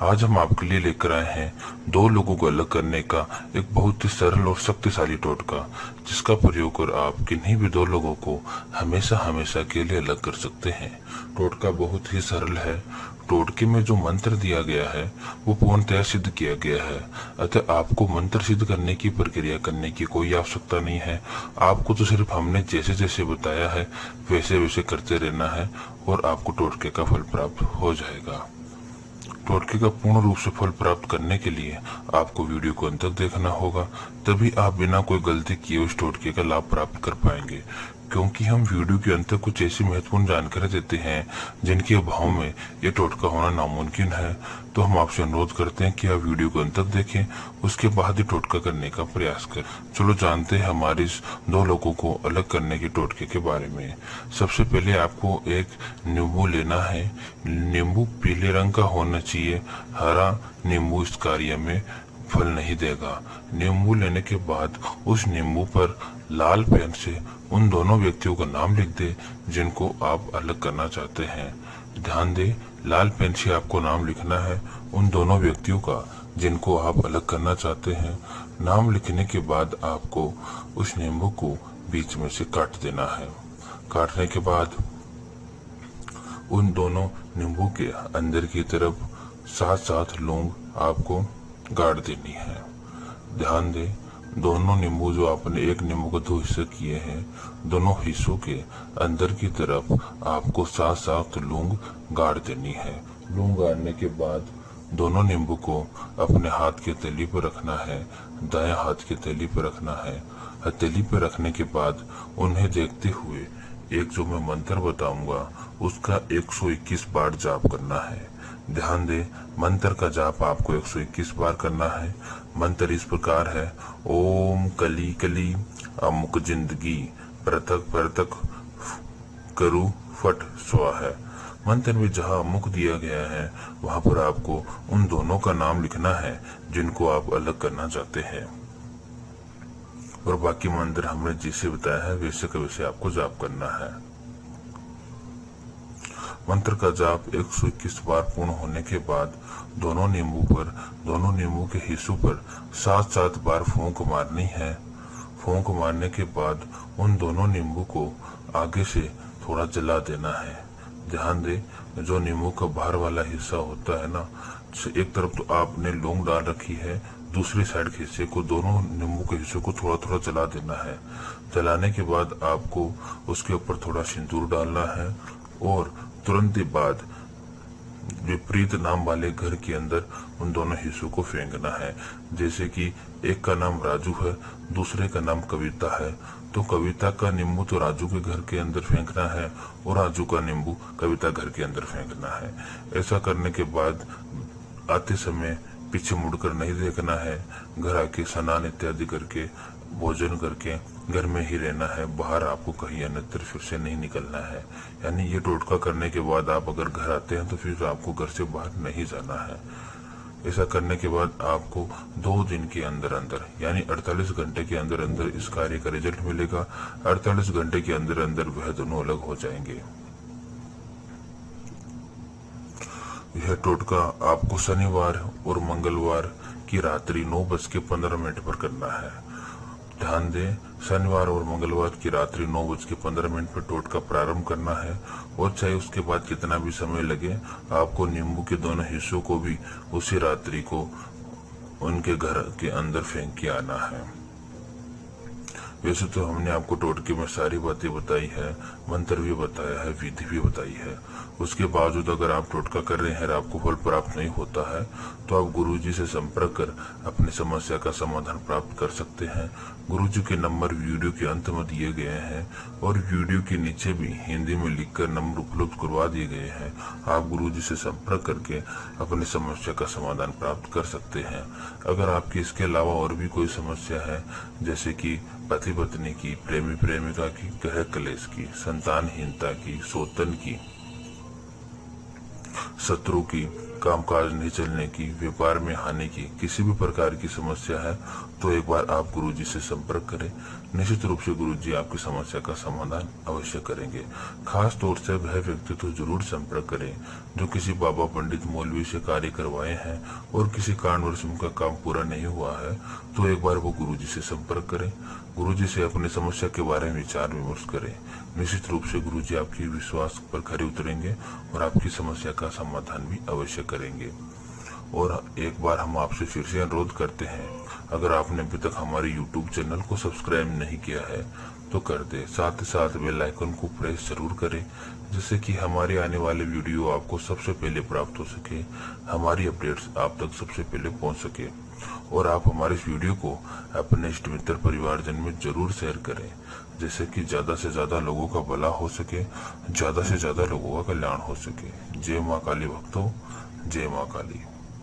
आज हम आपके लिए लेकर आए हैं दो लोगों को अलग करने का एक बहुत ही सरल और शक्तिशाली टोटका, जिसका प्रयोग कर आप किन्हीं भी दो लोगों को हमेशा हमेशा के लिए अलग कर सकते हैं। टोटका बहुत ही सरल है। टोटके में जो मंत्र दिया गया है वो पूर्णतया सिद्ध किया गया है, अतः आपको मंत्र सिद्ध करने की प्रक्रिया करने की कोई आवश्यकता नहीं है। आपको तो सिर्फ हमने जैसे जैसे बताया है वैसे वैसे करते रहना है और आपको टोटके का फल प्राप्त हो जाएगा। टोटके का पूर्ण रूप से फल प्राप्त करने के लिए आपको वीडियो को अंत तक देखना होगा, तभी आप बिना कोई गलती किए उस टोटके का लाभ प्राप्त कर पाएंगे। क्योंकि हम वीडियो के अंत तक कुछ ऐसी महत्वपूर्ण जानकारी देते हैं जिनके अभाव में ये टोटका होना नामुमकिन है, तो हम आपसे अनुरोध करते हैं कि आप वीडियो को अंत तक देखें, उसके बाद ही टोटका करने का प्रयास करें। चलो जानते हैं हमारे इस दो लोगों को अलग करने के टोटके के बारे में। सबसे पहले आपको एक नींबू लेना है। नींबू पीले रंग का होना चाहिए। हरा नींबू इस कार्य में फल नहीं देगा। नींबू लेने के बाद उस नींबू पर लाल पेन से उन दोनों व्यक्तियों का नाम लिख दे जिनको आप अलग करना चाहते हैं। ध्यान दें, लाल पेन से आपको नाम लिखना है उन दोनों व्यक्तियों का जिनको आप अलग करना चाहते हैं। नाम लिखने के बाद आपको उस नींबू को बीच में से काट देना है। काटने के बाद उन दोनों नींबू के अंदर की तरफ 7-7 लौंग आपको गाड़ देनी है। ध्यान दें, दोनों नींबू जो आपने एक नींबू को 2 हिस्से किए हैं, दोनों हिस्सों के अंदर की तरफ आपको 7-7 लौंग गाड़ देनी है। लौंग गाड़ने के बाद दोनों नींबू को अपने हाथ की तली पर रखना है, दाएं हाथ की तली पर रखना है। हथेली पर रखने के बाद उन्हें देखते हुए एक जो मैं मंत्र बताऊंगा उसका 121 बार जाप करना है। ध्यान दें, मंत्र का जाप आपको 121 बार करना है। मंत्र इस प्रकार है: ओम कली कली अमुक जिंदगी पृथक पृथक करु फट स्वाहा। मंत्र में जहाँ अमुक दिया गया है वहां पर आपको उन दोनों का नाम लिखना है जिनको आप अलग करना चाहते हैं, और बाकी मंत्र हमने जिसे बताया है वैसे का वैसे आपको जाप करना है। मंत्र का जाप 121 बार पूर्ण होने के बाद दोनों नींबू के हिस्सों पर 7-7 बार फूंक मारनी है। फूंक मारने के बाद उन दोनों नींबू को आगे से थोड़ा जला देना है। ध्यान दें, जो नींबू का बाहर वाला हिस्सा होता है ना, एक तरफ तो आपने लौंग डाल रखी है, दूसरी साइड के हिस्से को, दोनों नींबू के हिस्से को थोड़ा थोड़ा जला देना है। जलाने के बाद आपको उसके ऊपर थोड़ा सिंदूर डालना है और तुरंत ही बाद विपरीत नाम वाले घर के अंदर उन दोनों हिस्सों को फेंकना है। जैसे कि एक का नाम राजू है, दूसरे का नाम कविता है, तो कविता का नींबू तो राजू के घर के अंदर फेंकना है और राजू का नींबू कविता घर के अंदर फेंकना है। ऐसा करने के बाद आते समय पीछे मुड़कर नहीं देखना है। घर आके स्नान इत्यादि करके भोजन करके घर में ही रहना है, बाहर आपको कहीं अन्यत्र फिर से नहीं निकलना है। यानी ये टोटका करने के बाद आप अगर घर आते हैं तो फिर आपको घर से बाहर नहीं जाना है। ऐसा करने के बाद आपको 2 दिन के अंदर अंदर यानी 48 घंटे के अंदर अंदर इस कार्य का रिजल्ट मिलेगा। 48 घंटे के अंदर अंदर वह दोनों अलग हो जाएंगे। यह टोटका आपको शनिवार और मंगलवार की रात्रि 9:15 पर करना है। ध्यान दें, शनिवार और मंगलवार की रात्रि 9:15 पर टोटका प्रारंभ करना है, और चाहे उसके बाद कितना भी समय लगे, आपको नींबू के दोनों हिस्सों को भी उसी रात्रि को उनके घर के अंदर फेंक के आना है। वैसे तो हमने आपको टोटके में सारी बातें बताई है, मंत्र भी बताया है, विधि भी बताई है। उसके बावजूद अगर आप टोटका कर रहे हैं और आपको फल प्राप्त नहीं होता है तो आप गुरुजी से संपर्क कर अपनी समस्या का समाधान प्राप्त कर सकते हैं। गुरुजी के नंबर वीडियो के अंत में दिए गए हैं और वीडियो के नीचे भी हिंदी में लिखकर नंबर उपलब्ध करवा दिए गए हैं। आप गुरुजी से संपर्क करके अपनी समस्या का समाधान प्राप्त कर सकते हैं। अगर आपकी इसके अलावा और भी कोई समस्या है, जैसे कि पति पत्नी की, प्रेमी प्रेमिका की, ग्रह क्लेश की, संतानहीनता की, सौतन की, शत्रु की, कामकाज नहीं चलने की, व्यापार में हानि की, किसी भी प्रकार की समस्या है तो एक बार आप गुरुजी से संपर्क करें। निश्चित रूप से गुरुजी आपकी समस्या का समाधान अवश्य करेंगे। खास तौर से वह व्यक्ति तो जरूर संपर्क करें जो किसी बाबा पंडित मौलवी से कार्य करवाए हैं और किसी कारणवश उनका काम पूरा नहीं हुआ है, तो एक बार वो गुरुजी से संपर्क करें। गुरुजी से अपनी समस्या के बारे में विचार विमर्श करें। निश्चित रूप से गुरुजी आपकी विश्वास पर खरे उतरेंगे और आपकी समस्या का समाधान भी अवश्य करेंगे। और एक बार हम आपसे फिर से अनुरोध करते हैं, अगर आपने अभी तक हमारे YouTube चैनल को सब्सक्राइब नहीं किया है तो कर दे, साथ ही साथ बेल आइकन को प्रेस जरूर करें, जिससे कि हमारे आने वाले वीडियो आपको सबसे पहले प्राप्त हो सके, हमारी अपडेट्स आप तक सबसे पहले पहुंच सके। और आप हमारे इस वीडियो को अपने इष्ट मित्र परिवारजन में जरूर शेयर करें, जिससे कि ज्यादा से ज्यादा लोगों का भला हो सके, ज्यादा से ज्यादा लोगों का कल्याण हो सके। जय माँ काली भक्तों, जय माँ काली।